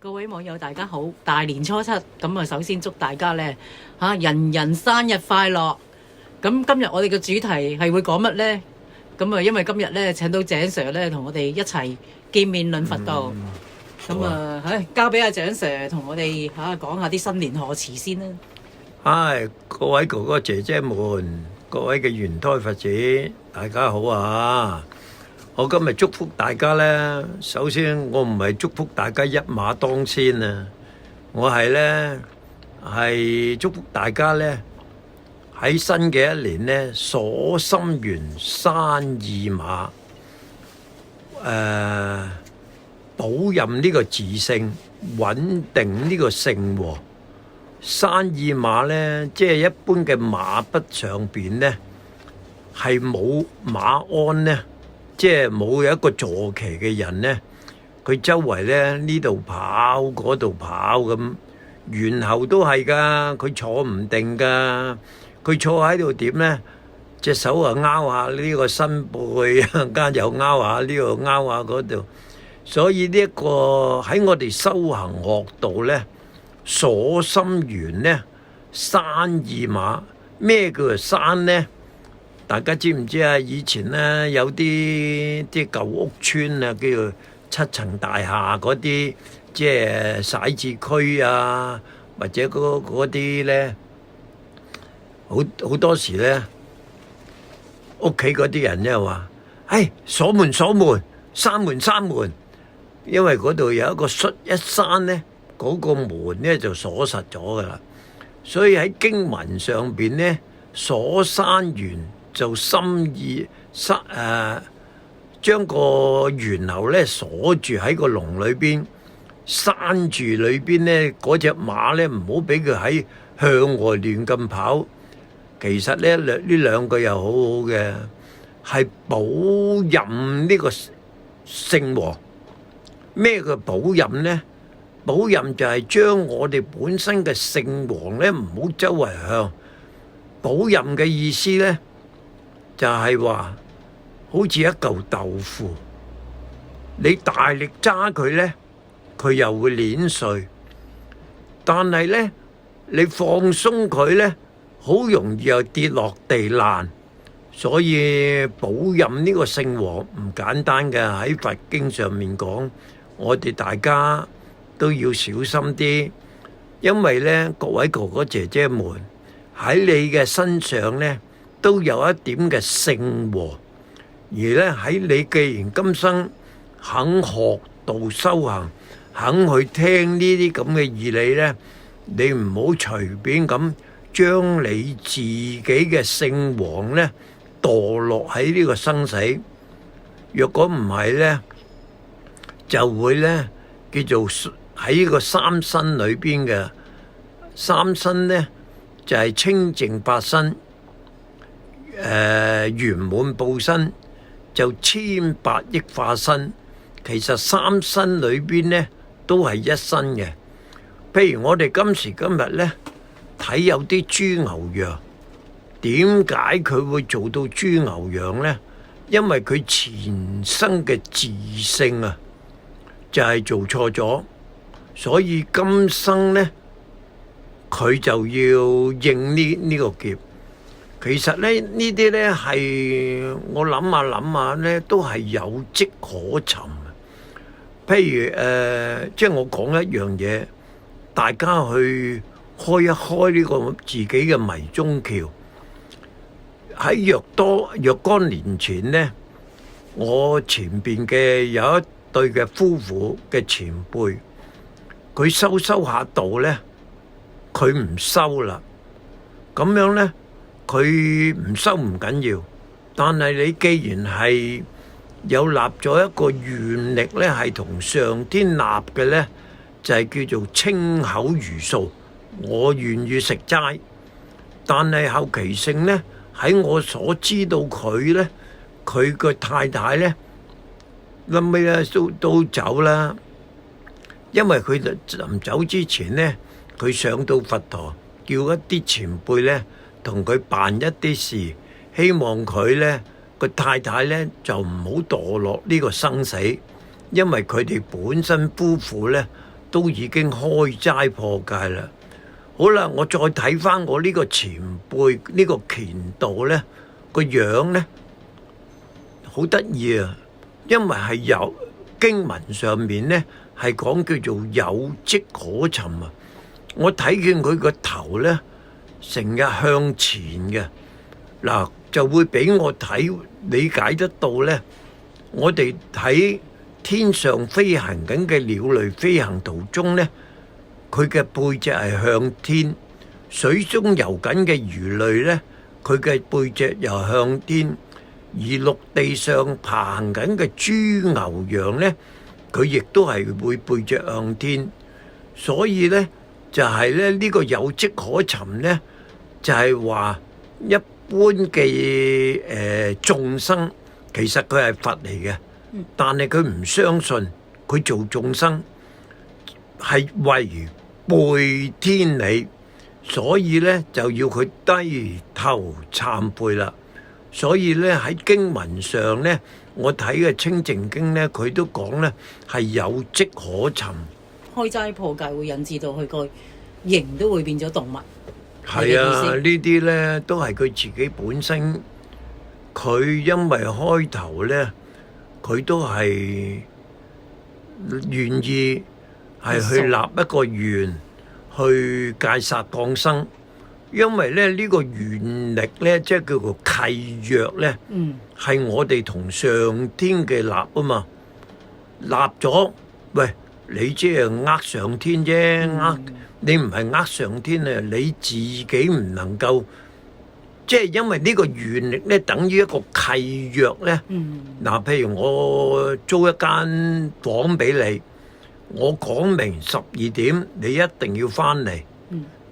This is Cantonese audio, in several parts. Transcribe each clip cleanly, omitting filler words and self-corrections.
各位網友大家好，大年初七咁啊，首先祝大家咧人人生日快樂。咁今日我哋嘅主題係會講乜呢？咁啊，因為今日咧請到鄭 Sir 咧同我哋一齊見面論佛道。咁交俾阿鄭 Sir 同我哋講下啲新年賀詞先啦。各位哥哥姐姐們，各位嘅圓胎佛子，大家好啊！我今日祝福大家呢，首先我唔係祝福大家一馬當先啊，我係祝福大家呢，喺新嘅一年呢，鎖心圓生意馬，保任呢個自性，穩定呢個性和。生意馬呢，即係一般嘅馬匹上邊呢，係冇馬鞍呢，即係冇一個坐騎嘅人呢，佢周圍呢度跑嗰度跑咁，猿猴都係噶，佢坐唔定噶，佢坐喺度點呢？隻手啊拗下呢個身背，間又拗下呢度拗下嗰度，所以呢一個喺我哋修行學道呢，鎖心圓呢，生意馬，咩叫做生呢？大家知唔知啊？以前呢，有啲舊屋村啊，叫做七層大廈嗰啲，即係徙置區啊，或者嗰啲呢，好多時呢，屋企嗰啲人呢話：鎖門鎖門，閂門閂門，因為嗰度有一個閂一閂呢，嗰個門呢就鎖實咗噶啦。所以喺經文上邊呢，鎖生圓就心意將個猿猴呢鎖住喺個籠裏邊，閂住裏邊呢嗰隻馬呢，唔好俾佢喺向外亂咁跑。其實呢兩句又好好嘅，係保任呢個性和。咩叫保任呢？保任就係將我哋本身嘅性和呢，唔好周圍向。保任嘅意思呢，就係話好似一嚿豆腐，你大力揸佢呢，佢又會碾碎，但係呢，你放鬆佢呢，好容易又跌落地爛。所以保任呢個性和唔簡單嘅，喺佛經上面講，我哋大家都要小心啲，因為呢，各位哥哥姐姐們喺你嘅身上呢，都有一點嘅性和，而呢，喺你既然今生肯學道修行，肯去聽呢啲咁嘅義理呢，你唔好隨便咁將你自己嘅性和呢墮落喺呢個生死。若果唔係呢，就會呢叫做喺個三身裏邊嘅三身呢，就係清淨法身、圓滿報身，就千百億化身。其實三身裏邊呢都係一身嘅。譬如我哋今時今日呢，睇有啲豬牛羊，點解佢會做到豬牛羊呢？因為佢前生嘅自性啊，就係做錯咗，所以今生呢，佢就要應呢個劫。其實呢啲呢係我諗下呢，都係有跡可尋。譬如即係我講一樣嘢，大家去開一開呢個自己嘅迷蹤橋。喺若干年前呢，我前邊嘅有一對嘅夫婦嘅前輩，佢修下道呢，佢唔修啦。咁樣呢，佢唔修唔緊要，但係你既然係有立咗一個願力呢，係同上天立嘅呢，就係叫做清口如素，我願意食齋。但係後期性呢，喺我所知道佢呢，佢個太太呢，臨尾呢都走啦。因為佢臨走之前呢，佢上到佛陀，叫一啲前輩呢同佢辦一啲事，希望佢呢個太太呢就唔好墮落呢個生死，因為佢哋本身夫婦呢都已經開齋破戒啦。好啦，我再睇翻我呢個前輩呢個虔道呢個樣呢，好得意啊！因為係有經文上面呢係講叫做有跡可尋啊。我睇見佢個頭呢成日向前嘅，嗱就會俾我理解得到呢。我哋睇天上飛行緊嘅鳥類飛行途中呢，佢嘅背脊係向天；水中游緊嘅魚類呢，佢嘅背脊又向天；而陸地上爬行緊嘅豬牛羊呢，佢亦都係會背脊向天。所以呢，就係咧呢個有跡可尋呢，就係話一般嘅眾生，其實佢係佛嚟嘅，但係佢唔相信佢做眾生係違背天理，所以呢就要佢低頭懺悔啦。所以呢喺經文上呢，我睇嘅清淨經呢，佢都講呢係有跡可尋。開齋破戒會引致到佢個形都會變咗動物。係啊，呢啲呢都係佢自己本身，佢因為開頭呢，佢都係願意係去立一個願去戒殺放生，因為咧呢個願力呢，即係叫做契約呢，係我哋同上天嘅立啊嘛，立咗，喂，你即係呃上天啫，你唔係呃上天啊，你自己唔能夠，即係因為呢個願力呢，等於一個契約呢。嗱，譬如我租一間房俾你，我講明12點你一定要翻嚟，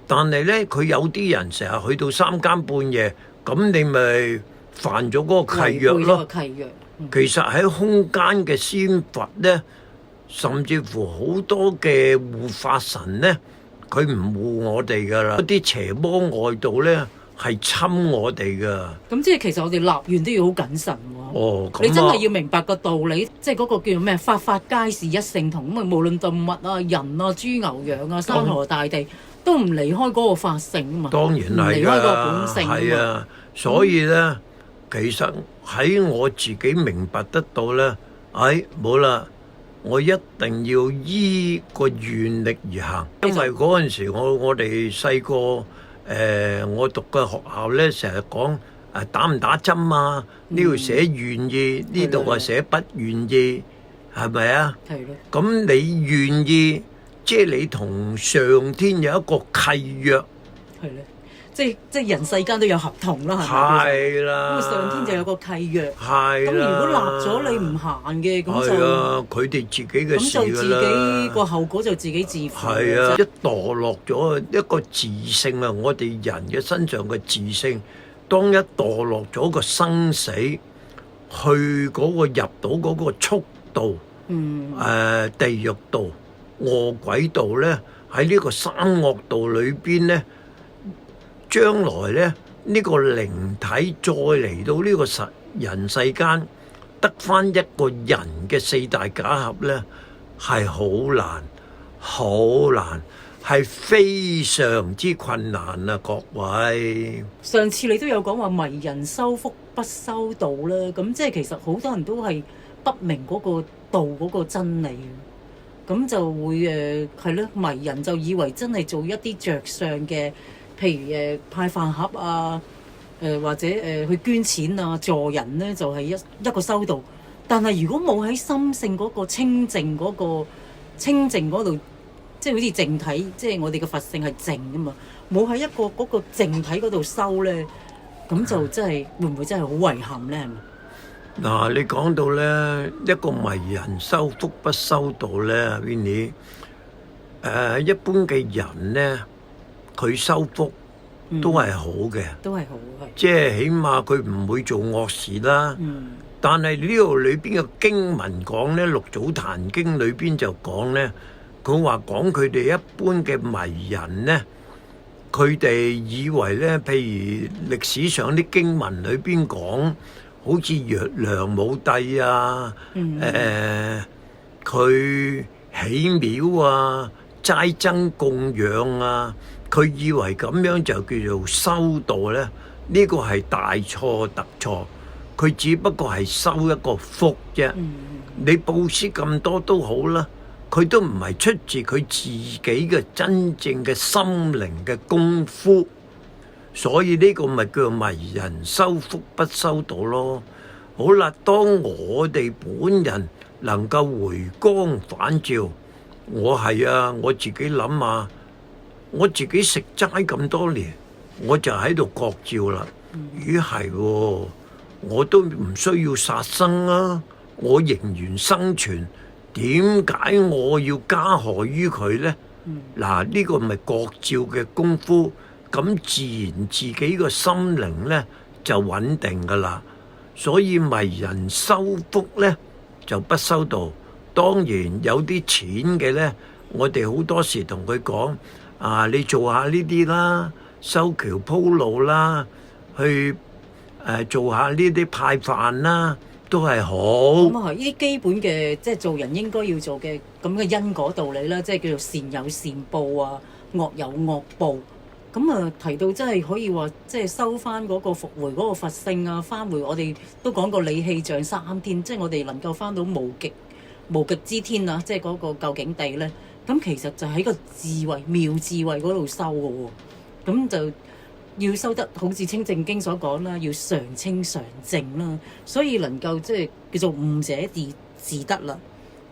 但係呢，佢有啲人成日去到3更半夜，咁你咪犯咗嗰個契約咯。其實喺空間嘅仙佛呢，甚至乎好多嘅護法神呢，佢唔護我哋噶啦，啲邪魔外道呢係侵我哋噶。咁即係其實我哋立願都要好謹慎喎。哦，你真係要明白個道理，即係嗰個叫做咩？法法皆是一性同，咁啊無論動物啊、人啊、豬牛羊啊、山河大地，都唔離開嗰個法性啊嘛。當然係㗎，唔離開個本性啊嘛。係啊，所以呢，其實喺我自己明白得到呢，冇啦。我一定要依個願力而行，因為嗰陣時我哋細個我讀嘅學校呢，成日講打唔打針啊？呢度寫願意，呢度話寫不願意，係咪啊？係咯。咁你願意，即係你同上天有一個契約。係咧。即係人世間都有合同啦，係咪？係啦。咁上天就有個契約。係啦。咁如果立咗你唔行嘅，咁就佢哋自己嘅事㗎啦。咁就自己個後果就自己自負。係啊，一墮落咗一個自性啊，我哋人嘅身上嘅自性，當一墮落咗個生死，去嗰個入到嗰個畜道，地獄道、餓鬼道咧，喺呢個三惡道裏邊咧。將來咧，呢個靈體再嚟到呢個人世間，得返一個人嘅4大假合咧，係好難，好難，係非常之困難啊！各位，上次你都有講話迷人修福不修道啦，咁即係其實好多人都係不明嗰個道嗰個真理，咁就會係咯，迷人就以為真係做一啲着相嘅。譬如派飯盒啊，或者去捐錢啊、助人咧，就係一個修道。但係如果冇喺心性嗰個清淨嗰度，即係好似淨體，即係我哋嘅佛性係淨啊嘛，冇喺一個嗰個淨體嗰度修咧，咁就真係會唔會真係好遺憾咧？嗱，你講到咧一個迷人修福不修道咧，Winnie，一般嘅人咧。佢修福都係好嘅，都係好嘅，即係起碼佢唔會做惡事啦。但係呢度裏邊嘅經文講呢，《六祖壇經》裏邊就講呢，佢話講佢哋一般嘅迷人呢，佢哋以為呢，譬如歷史上啲經文裏邊講，好似梁武帝啊，佢起廟啊、齋僧供養啊，佢以為咁樣就叫做修道咧，呢個係大錯特錯。佢只不過係修一個福啫。你布施咁多都好啦，佢都唔係出自佢自己嘅真正嘅心靈嘅功夫。所以呢個咪叫做迷人修福不修道咯。好啦，當我哋本人能夠回光返照，我係啊，我自己諗下，我自己食齋咁多年，我就喺度覺照啦。咦係喎，我都唔需要殺生啊，我仍然生存，點解我要加害於佢呢？嗱，呢個咪覺照嘅功夫，咁自然自己個心靈呢就穩定噶啦。所以迷人修福呢就不修道。當然有啲錢嘅呢，我哋好多時同佢講啊，你做下呢啲啦，修橋鋪路啦，去做下呢啲派飯啦，都係好。咁啊係呢啲基本嘅，即係做人應該要做嘅咁嘅因果道理啦，即係叫做善有善報啊，惡有惡報。咁啊提到真係可以話，即係收翻嗰個復回嗰個佛性啊，翻回我哋都講過理氣象三天，即係我哋能夠翻到無極之天啊，即係嗰個究竟地咧。咁其實就喺個智慧妙智慧嗰度修嘅喎。咁就要修得好似清淨經所講啦，要常清常淨啦，所以能夠即係叫做悟者自得啦。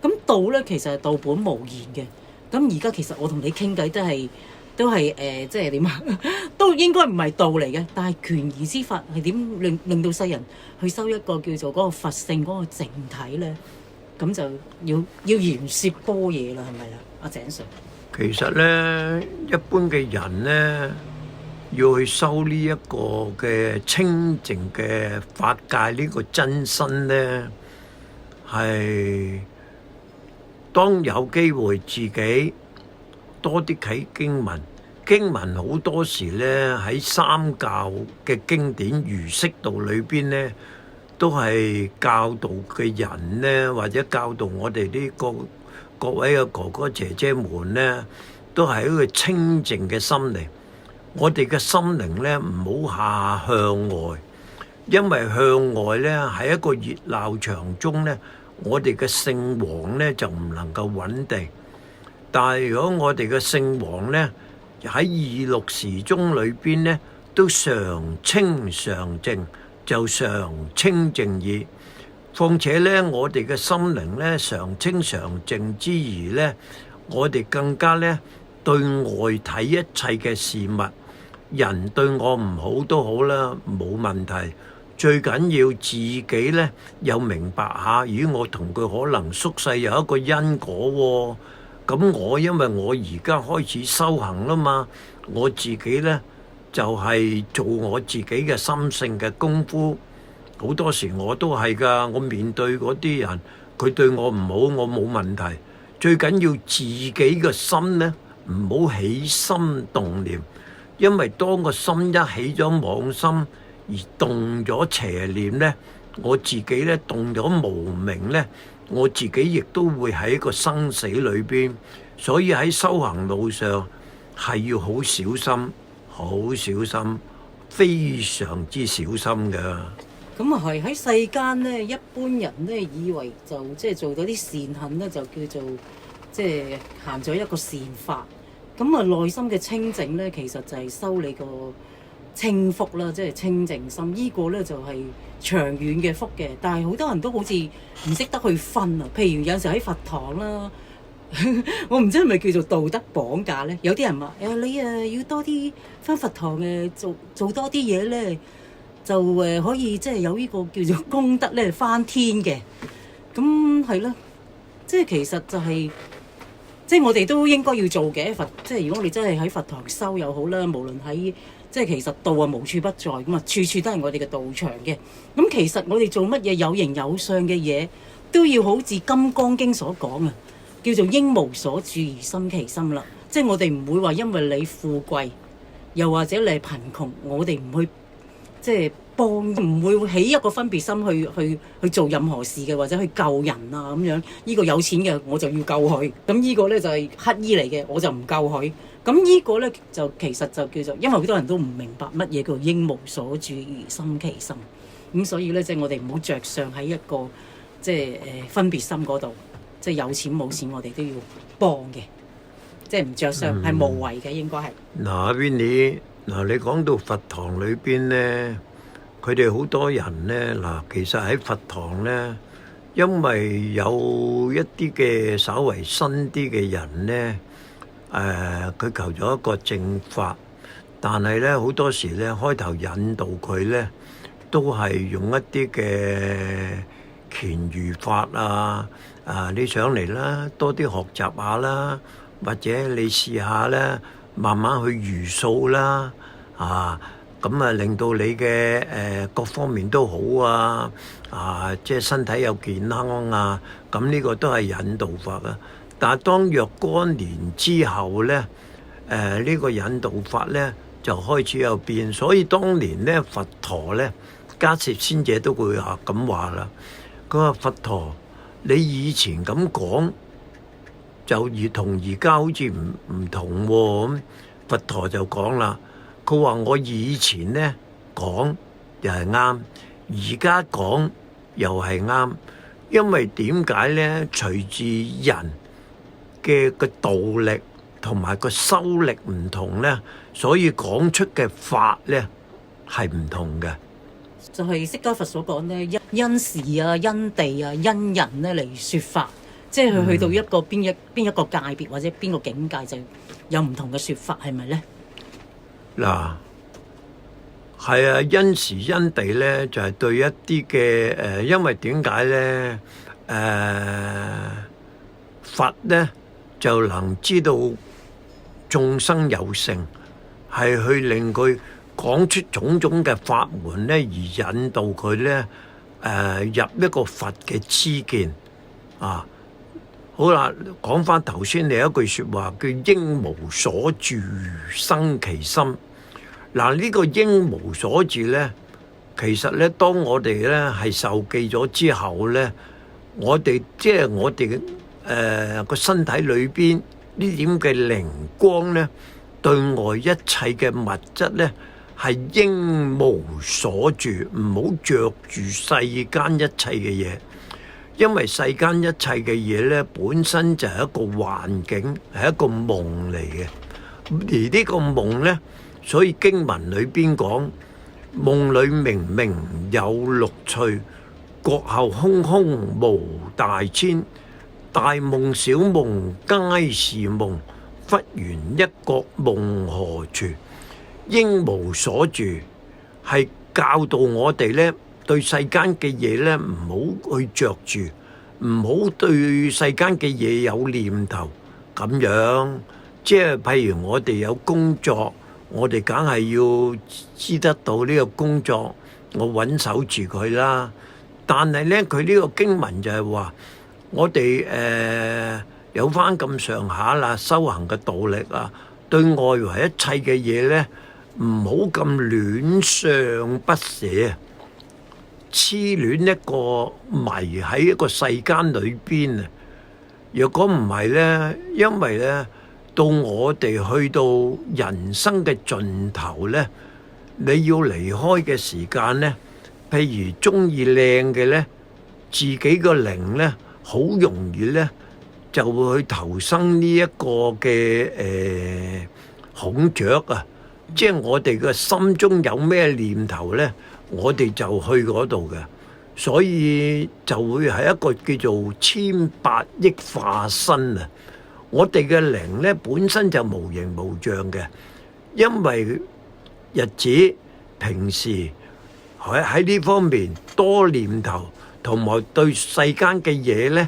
咁道咧其實係道本無言嘅。咁而家其實我同你傾偈都係即係點啊？都應該唔係道嚟嘅，但係權宜之法係點令到世人去修一個叫做嗰個佛性嗰個淨體咧？咁就要言說般若啦，係咪啊？阿井 Sir，其實咧，一般嘅人咧，要去修呢一個嘅清淨嘅法界呢個真身咧，係當有機會自己多啲睇經文。經文好多時咧喺三教嘅經典儒釋道裏邊咧，都係教導嘅人咧，或者教導我哋呢各位嘅哥哥姐姐們咧，都係一個清淨嘅心靈。我哋嘅心靈咧唔好下向外，因為向外咧喺一個熱鬧場中咧，我哋嘅聖王咧就唔能夠穩定。但係如果我哋嘅聖王咧喺二六時中裏邊咧，都常清常淨，就常清淨矣。況且咧，我哋嘅心靈咧常清常淨之餘咧，我哋更加咧對外睇一切嘅事物，人對我唔好都好啦，冇問題。最緊要自己咧有明白下，咦，我同佢可能宿世有一個因果喎。咁我因為我而家開始修行啦嘛，我自己呢就係做我自己嘅心性嘅功夫。好多時我都係㗎，我面對嗰啲人，佢對我唔好，我冇問題。最緊要自己嘅心呢，唔好起心動念，因為當個心一起咗妄心而動咗邪念呢，我自己呢動咗無明呢，我自己亦都會喺一個生死裏邊，所以喺修行路上係要好小心，好小心，非常之小心㗎。咁啊係喺世間咧，一般人咧以為就即係做到啲善行咧，就叫做即係行咗一個善法。咁啊內心嘅清淨咧，其實就係修你個清福啦，即係清淨心。呢個咧就係長遠嘅福嘅。但係好多人都好似唔識得去分啊。譬如有時喺佛堂啦，我唔知係咪叫做道德綁架咧？有啲人話：你要多啲返佛堂做多啲嘢咧。就可以即係有呢個叫做功德咧翻天嘅，咁係啦，即係其實就係、即係我哋都應該要做嘅佛，即係如果我哋真係喺佛堂修又好啦，無論喺即係其實道啊無處不在咁啊，處處都係我哋嘅道場嘅。咁其實我哋做乜嘢有形有相嘅嘢，都要好似《金剛經》所講啊，叫做應無所住而生其心啦。即係我哋唔會話因為你富貴，又或者你係貧窮，我哋唔去。即係幫，唔會起一個分別心去做任何事嘅，或者去救人啊咁樣。呢個有錢嘅我就要救佢，咁呢個咧就係乞衣嚟嘅，我就唔救佢。咁呢個咧就其實就叫做，因為好多人都唔明白乜嘢叫應無所住而心其心。咁所以咧，即係我哋唔好着相喺一個即係分別心嗰度，即係有錢冇錢我哋都要幫嘅，即係唔着相係無謂嘅，應該係。嗱，Winnie，嗱你講到佛堂裏邊咧，佢哋好多人咧，嗱其實喺佛堂咧，因為有一啲嘅稍為新啲嘅人咧，佢求咗一個正法，但係咧好多時咧開頭引導佢咧，都係用一啲嘅乾預法啊，你上嚟啦，多啲學習下啦，或者你試下咧，慢慢去如數啦，咁啊令到你嘅各方面都好啊，即係身體有健康啊，咁呢個都係引導法啊。但係當若干年之後咧，呢個引導法咧就開始有變，所以當年咧佛陀咧，迦葉仙者都會咁話啦。佢話佛陀，你以前咁講就同而家好似唔同喎。咁佛陀就講啦，佢話我以前咧講又係啱，而家講又係啱，因為點解咧？隨住人嘅個道力同埋個修力唔同咧，所以講出嘅法咧係唔同嘅。就係釋迦佛所講咧，因時啊、因地啊、因人咧嚟説法，即係佢去到一個邊一個界別或者邊個境界就有唔同嘅説法，係咪咧？嗱，係啊，因時因地咧就係對一啲嘅因為點解咧？佛咧就能知道眾生有性，係去令佢講出種種嘅法門咧，而引導佢咧入一個佛嘅知見啊。好啦，講翻頭先你一句説話叫應無所住生其心。嗱，呢個應無所住咧，其實咧當我哋咧係受記咗之後咧，我哋即係我哋個身體裏邊呢點嘅靈光咧，對外一切嘅物質咧係應無所住，唔好着住世間一切嘅嘢，因為世間一切嘅嘢咧本身就係一個幻境，係一個夢嚟嘅。而呢個夢咧，所以經文裏邊講，夢裏明明有六趣，覺後空空無大千，大夢小夢皆是夢，忽然一覺夢何處？應無所住係教導我哋咧，對世間嘅嘢咧唔好去着住，唔好對世間嘅嘢有念頭咁樣。即係譬如我哋有工作，我哋梗係要知得到呢個工作，我穩守住佢啦。但係咧，佢呢個經文就係話，我哋有翻咁上下啦，修行嘅道力啊，對外圍一切嘅嘢咧，唔好咁戀相不捨，痴戀一個迷喺一個世間裏邊啊！若果唔係咧，因為咧，到我哋去到人生嘅盡頭咧，你要離開嘅時間咧，譬如中意靚嘅咧，自己個靈咧，好容易咧就會去投生呢一個嘅孔雀啊！即係我哋嘅心中有咩念頭咧，我哋就去嗰度嘅，所以就會係一個叫做千百億化身啊！我哋嘅靈咧本身就無形無相嘅，因為日子平時喺呢方面多念頭，同埋對世間嘅嘢咧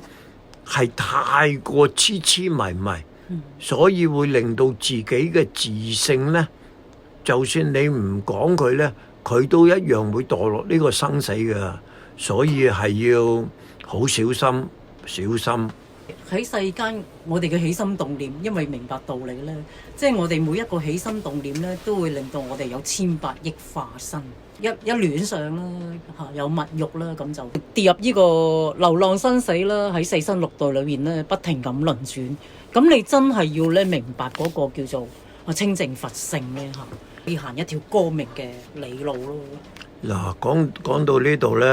係太過痴痴迷迷，所以會令到自己嘅自性咧，就算你唔講佢咧，佢都一樣會墮落呢個生死㗎，所以係要好小心，小心。喺世間，我哋嘅起心動念，因為明白道理咧，即係我哋每一個起心動念咧，都會令到我哋有千百億化身。一戀上啦，有物慾啦，咁就跌入呢個流浪生死啦，喺四生六道裏面咧，不停咁輪轉。咁你真係要咧明白嗰個叫做清淨佛性咧嚇，要行一條光明嘅理路咯。嗱，講到呢度咧，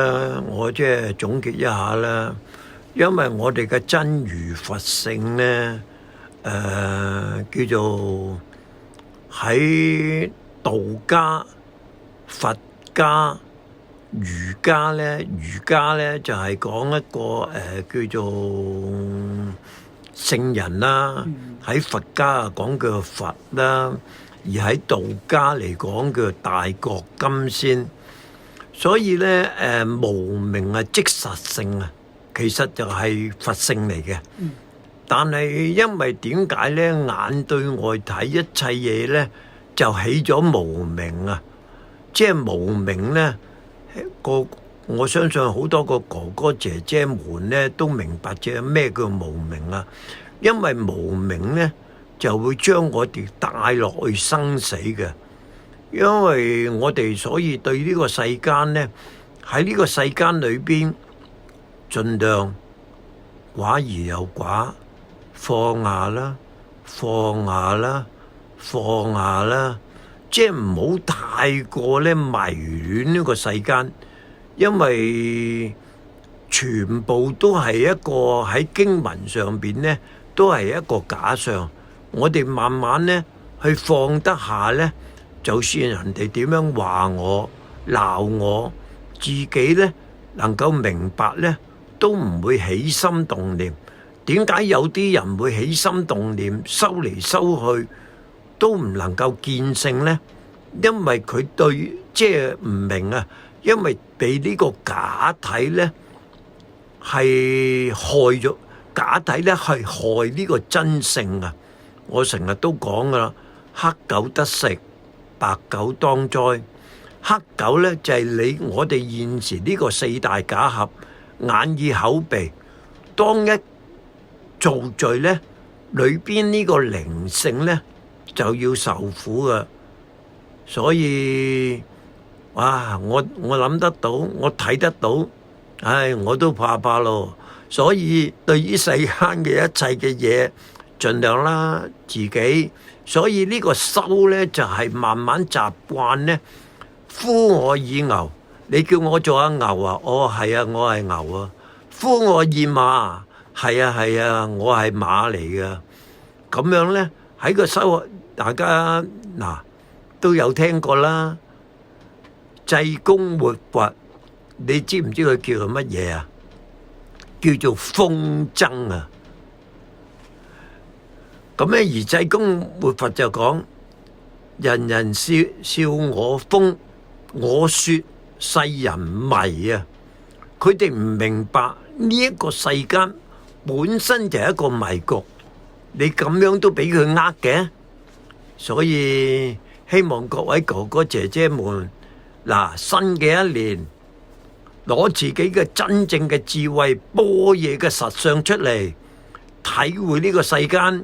我即係總結一下啦。因為我哋嘅真如佛性咧，叫做喺道家、佛家、儒家咧就係講一個叫做聖人啦。喺佛家啊講叫做佛啦，而喺道家嚟講叫做大覺金仙。所以咧無明啊即實性啊，其實就係佛性嚟嘅。但係因為點解咧？眼對外睇一切嘢咧，就起咗無明啊！即係無明咧，我相信好多個哥哥姐姐們咧都明白即係咩叫無明啊！因為無明咧就會將我哋帶落去生死嘅。因為我哋所以對呢個世間咧，喺呢個世間裏邊，盡量寡而有寡，放下啦，放下啦，放下啦。即係唔好太過咧迷戀呢個世間，因為全部都係一個喺經文上邊咧，都係一個假象。我哋慢慢咧去放得下咧，就算人哋點樣話我、鬧我，自己咧能夠明白咧，都唔會起心動念。點解有啲人會起心動念，收嚟收去都唔能夠見性呢？因為佢對即係唔明啊，因為被呢個假體呢係害咗，假體呢係害呢個真性啊！我成日都講噶啦，黑狗得食，白狗當災。黑狗呢就係我哋現時呢個四大假合，眼耳口鼻，當一造罪呢，裏邊呢個靈性呢就要受苦噶。所以哇，我諗得到，我睇得到，唉，我都怕咯。所以對於世間嘅一切嘅嘢，盡量啦自己。所以呢個修呢，就係慢慢習慣呢。呼我以牛，你叫我做阿牛啊？哦，係啊，我係牛啊。呼我以馬，係啊係啊，我係馬嚟噶。咁樣呢，喺個修，大家嗱都有聽過啦。濟公活佛，你知唔知佢叫做乜嘢啊？叫做風箏啊。咁咧，而濟公活佛就講：人人笑我瘋，我說世人迷啊！佢哋唔明白呢一個世間本身就係一個迷局，你咁樣都俾佢呃嘅。所以希望各位哥哥姐姐們，嗱，新嘅一年攞自己嘅真正嘅智慧、般若嘅實相出嚟，體會呢個世間。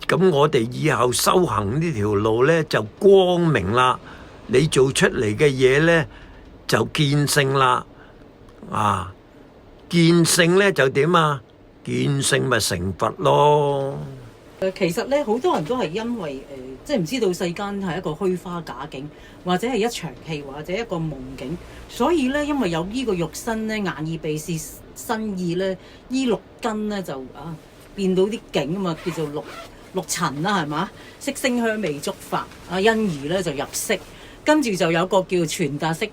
咁我哋以後修行呢條路呢，就光明啦，你做出嚟嘅嘢呢，就見性啦。啊，見性呢就點啊？見性咪成佛咯。其實咧，好多人都係因為即係唔知道世間係一個虛花假境，或者係一場戲，或者一個夢境，所以咧，因為有呢個肉身咧，眼耳鼻舌身意咧，依六根咧就變到啲境啊嘛，叫做六塵啦，係嘛？色聲香味觸法因而咧就入色，跟住就有個叫傳達色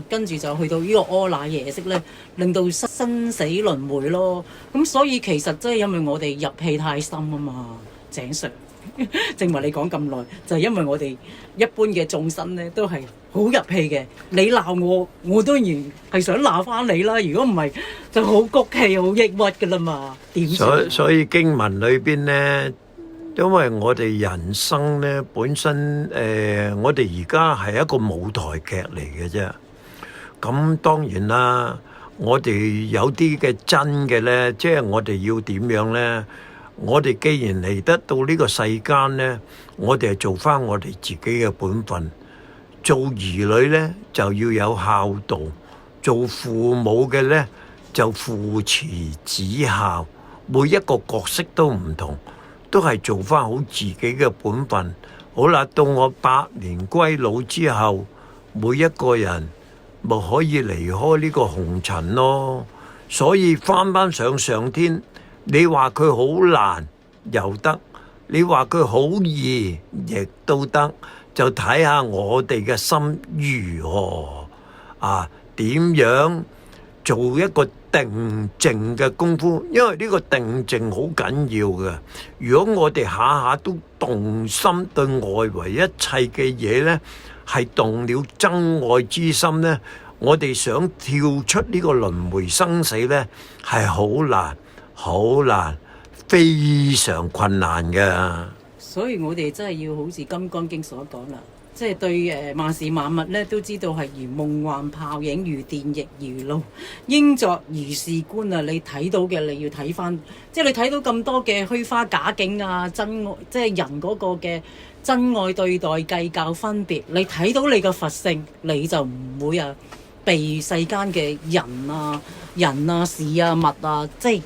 跟住就去到呢個阿賴耶識咧，令到生死輪迴咯。咁所以其實真係因為我哋入戲太深啊嘛。井上，正話你講咁耐，就係因為我哋一般嘅眾生咧，都係好入戲嘅。你鬧我，我當然係想鬧翻你啦。如果唔係，就好谷氣、好抑鬱噶啦嘛。點？所以經文裏邊咧，因為我哋人生咧本身我哋而家係一個舞台劇嚟嘅啫。咁當然啦，我哋有啲嘅真嘅呢，即係我哋要點樣呢？我哋既然嚟得到呢個世間呢，我哋係做翻我哋自己嘅本分。做兒女呢，就要有孝道，做父母嘅呢，就父慈子孝。每一個角色都唔同，都係做翻好自己嘅本分。好啦，到我百年歸老之後，每一個人咪可以離開呢個紅塵咯。所以翻上上天，你話佢好難又得，你話佢好易亦都得，就睇下我哋嘅心如何啊，點樣做一個定靜嘅功夫，因為呢個定靜好緊要嘅。如果我哋下下都動心，對外圍一切嘅嘢呢，係動了憎愛之心呢，我哋想跳出呢個輪迴生死呢，係好難，好難，非常困難嘅。所以我哋真係要好似《金剛經》所講啦，即係對萬事萬物咧都知道係如夢幻泡影，如電翼如露，應作如是觀啊！你睇到嘅你要睇翻，即係你睇到咁多嘅虛花假境啊，真愛即係人嗰個嘅真愛對待計較分別，你睇到你個佛性，你就唔會被世間嘅人啊、事啊、物啊，即係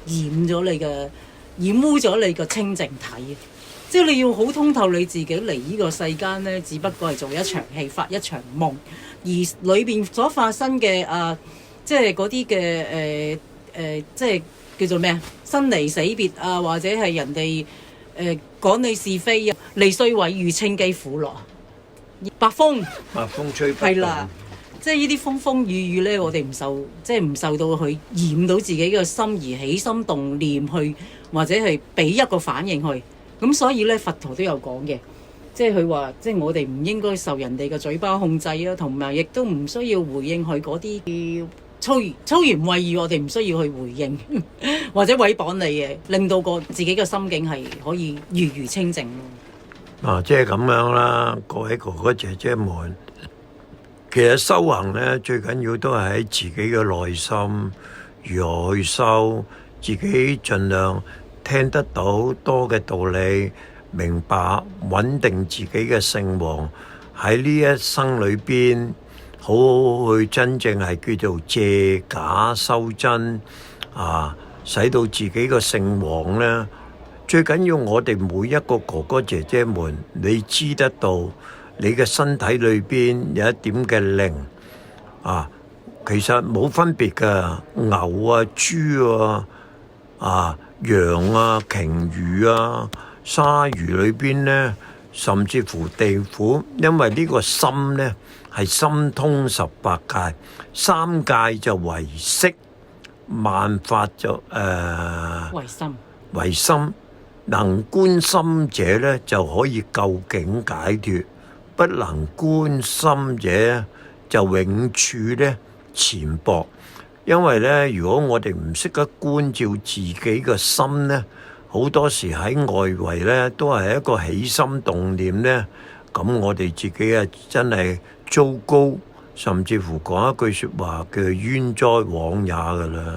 染污咗你個清淨體。即係你要好通透你自己嚟呢個世間呢，只不過係做一場戲、發一場夢，而裏邊所發生嘅即係嗰啲嘅即係叫做咩啊？生離死別啊，或者係人哋講你是非啊，利衰毀譽稱譏苦樂，百風吹不動。係啦，即係呢啲風風雨雨呢，我哋唔受到佢染到自己嘅心而起心動念去，或者係俾一個反應去。咁所以咧，佛陀都有講嘅，即係佢話，即係我哋唔應該受人哋嘅嘴巴控制啊，同埋亦都唔需要回應佢嗰啲粗言穢語，我哋唔需要去回應或者毀謗你嘅，令到自己嘅心境係可以如清淨咯。即係咁樣啦，各位哥哥姐姐們，其實修行咧最緊要都係喺自己嘅內心，如何去修，自己盡量聽得到多嘅道理，明白穩定自己嘅聖王喺呢一生裏邊，好好去真正係叫做借假修真使到自己嘅聖王呢。最緊要我哋每一個哥哥姐姐們，你知得到你嘅身體裏邊有一點嘅靈其實冇分別㗎，牛啊、豬羊啊、鯨魚啊、鯊魚裏邊呢，甚至乎地府，因為呢個心呢係心通18界，三界就為色，萬法就為心，能觀心者呢就可以究竟解脫，不能觀心者就永處呢纏縛。因為咧，如果我哋唔識得觀照自己嘅心咧，好多時喺外圍咧都係一個起心動念咧，咁我哋自己真係糟糕，甚至乎講一句説話叫冤哉枉也噶啦。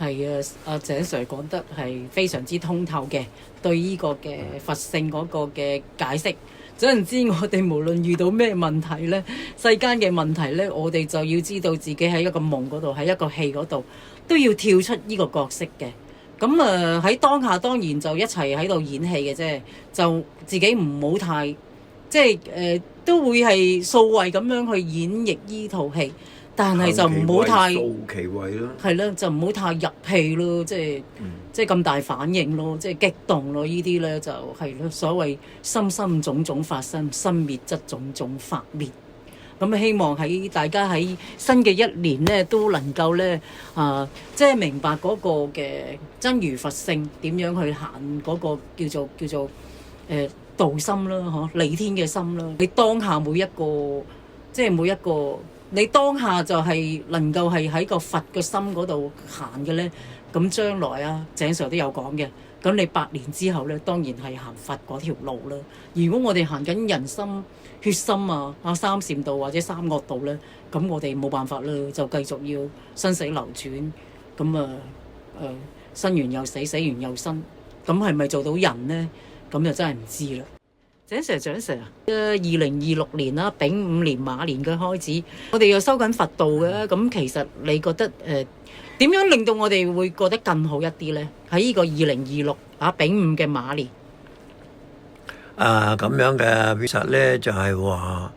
係啊，阿井 Sir 講得係非常之通透嘅，對呢個嘅佛性嗰個嘅解釋。總言之，我哋無論遇到咩問題呢，世間嘅問題呢，我哋就要知道自己喺一個夢嗰度，喺一個戲嗰度，都要跳出呢個角色嘅。咁喺當下當然就一齊喺度演戲嘅啫，就自己唔好太即係都會係數位咁樣去演繹呢套戲。但係就唔好太其位咯，係啦，就唔好太入戲咯，即係咁大反應咯，即係激動咯，呢啲咧就係咯，所謂心心種種發生，心滅則種種發滅。咁希望喺大家喺新嘅一年咧，都能夠咧即係明白嗰個嘅真如佛性點樣去行嗰個叫做道心啦，嗬，利天嘅心啦。你當下每一個即係每一個。你當下就係能夠係喺個佛嘅心嗰度行嘅呢，咁將來井 Sir 都有講嘅，咁你100年之後咧，當然係行佛嗰條路啦。如果我哋行緊人心、血心啊、三禪道或者三惡道咧，咁我哋冇辦法啦，就繼續要生死流轉，咁生完又死，死完又生，咁係咪做到人呢？咁就真係唔知啦。蔣 Sir 啊，2026年啦，丙午年馬年嘅開始，我哋又收緊佛道嘅，咁其實你覺得點樣令到我哋會覺得更好一啲呢？喺呢個2026丙午嘅馬年，咁樣嘅，其實呢就係話，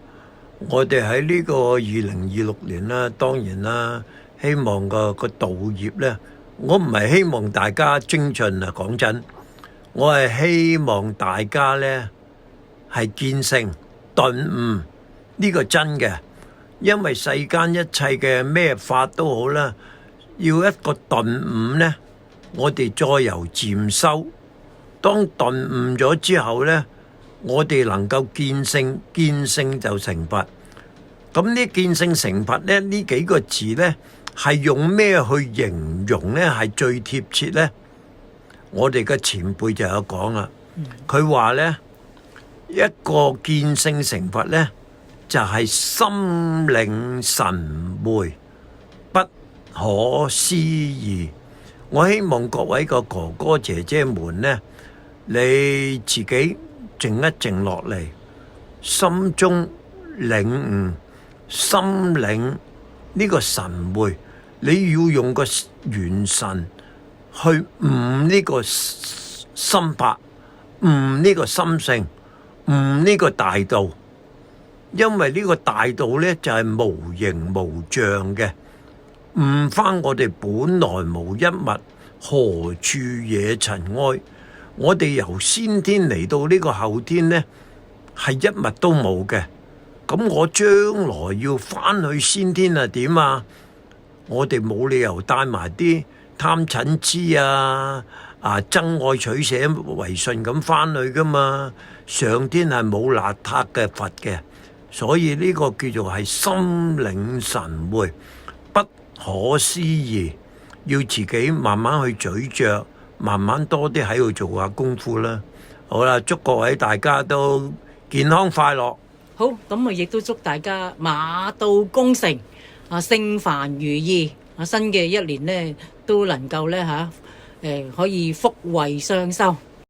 我哋喺呢個2026年啦，當然啦，希望個道業呢，我唔係希望大家精進啊，講真，我係希望大家呢係見性頓悟，呢個真嘅，因為世間一切嘅咩法都好啦，要一個頓悟呢，我哋再由漸修。當頓悟咗之後呢，我哋能夠見性，見性就成佛。咁呢見性成佛呢，呢幾個字呢，係用咩去形容呢？係最貼切呢？我哋嘅前輩就有講啦，佢話呢，一個見性成佛呢，就係心領神會，不可思議。我希望各位個哥哥姐姐們呢，你自己靜一靜落嚟，心中領悟，心領呢個神會，你要用個元神去悟呢個心法，悟呢個心性，悟呢個大道。因為呢個大道呢，就係無形無象嘅，悟翻我哋本來無一物，何處惹塵埃。我哋由先天嚟到呢個後天呢，係一物都冇嘅。咁我將來要翻去先天啊點啊？我哋冇理由帶埋啲貪嗔痴啊、憎愛取捨為順咁翻去噶嘛。上天係冇邋遢嘅佛嘅，所以呢個叫做係心領神會，不可思議。要自己慢慢去咀嚼，慢慢多啲喺度做下功夫啦。好啦，祝各位大家都健康快樂。好，咁亦都祝大家馬到功成，勝凡如意。新嘅一年呢，都能夠呢可以福慧雙修。